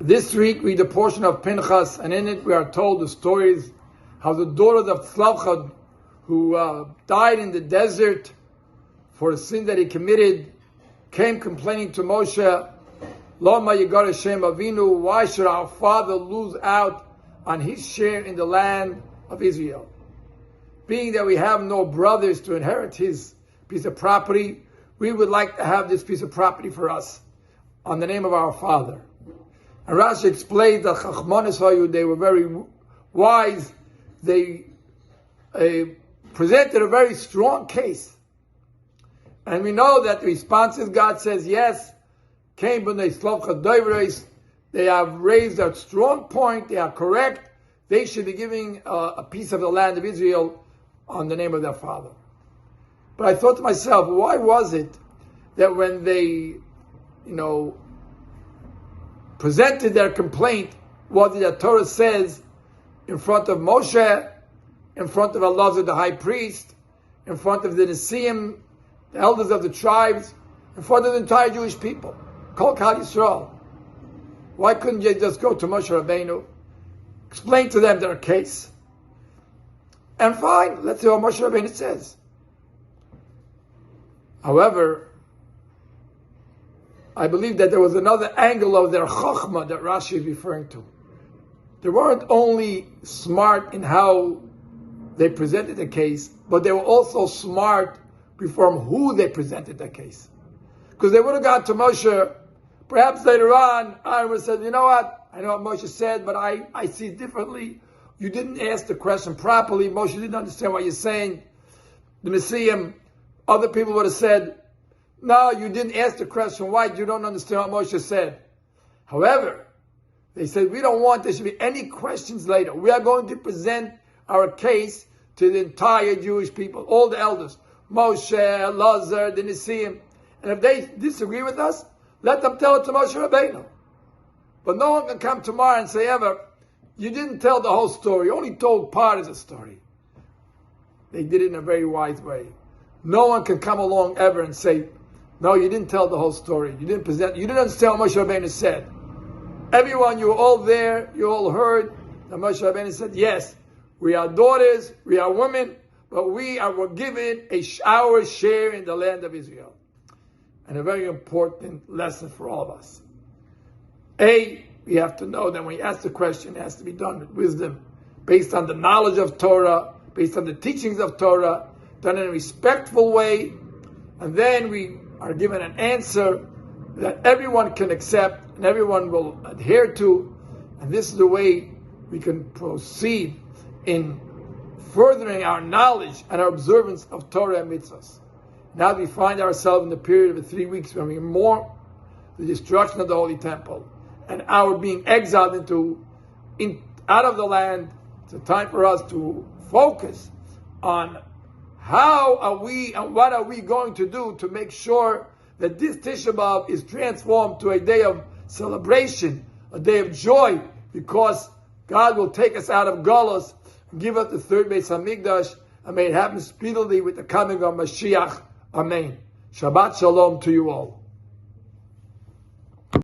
This week we read a portion of Pinchas, and in it we are told the stories how the daughters of Tzlavchad, who died in the desert for a sin that he committed, came complaining to Moshe, Lama Yigar Hashem Avinu, why should our father lose out on his share in the land of Israel? Being that we have no brothers to inherit his piece of property, we would like to have this piece of property for us on the name of our father. And Rashi explained that Chachmanis Hayu, they were very wise. They presented a very strong case. And we know that the response is God says, yes, they have raised a strong point, they are correct, they should be giving a piece of the land of Israel on the name of their father. But I thought to myself, why was it that when they, presented their complaint, what the Torah says in front of Moshe, in front of Allah the high priest, in front of the Nesiim, the elders of the tribes, in front of the entire Jewish people, Kol Kal Yisrael? Why couldn't you just go to Moshe Rabbeinu, explain to them their case, and fine, let's see what Moshe Rabbeinu says? However, I believe that there was another angle of their chachma that Rashi is referring to. They weren't only smart in how they presented the case, but they were also smart from who they presented the case. Because they would have gone to Moshe, perhaps later on, Aaron would have said, you know what, I know what Moshe said, but I see it differently. You didn't ask the question properly. Moshe didn't understand what you're saying. The Messiah, other people would have said, no, you didn't ask the question. Why? You don't understand what Moshe said. However, they said, we don't want there should be any questions later. We are going to present our case to the entire Jewish people, all the elders, Moshe, Lazar, the Nesiim. And if they disagree with us, let them tell it to Moshe Rabbeinu. But no one can come tomorrow and say ever, you didn't tell the whole story. You only told part of the story. They did it in a very wise way. No one can come along ever and say, no, you didn't tell the whole story. You didn't understand what Moshe Rabbeinu said. Everyone, you were all there, you all heard that Moshe Rabbeinu said, yes, we are daughters, we are women, but were given our share in the land of Israel. And a very important lesson for all of us. We have to know that when you ask the question, it has to be done with wisdom, based on the knowledge of Torah, based on the teachings of Torah, done in a respectful way, and then we are given an answer that everyone can accept and everyone will adhere to, and this is the way we can proceed in furthering our knowledge and our observance of Torah and mitzvahs. Now we find ourselves in the period of 3 weeks when we mourn the destruction of the Holy Temple and our being exiled out of the land. It's a time for us to focus on how are we and what are we going to do to make sure that this Tisha B'Av is transformed to a day of celebration, a day of joy, because God will take us out of Galus and give us the third Beis Hamikdash, and may it happen speedily with the coming of Mashiach. Amen. Shabbat Shalom to you all.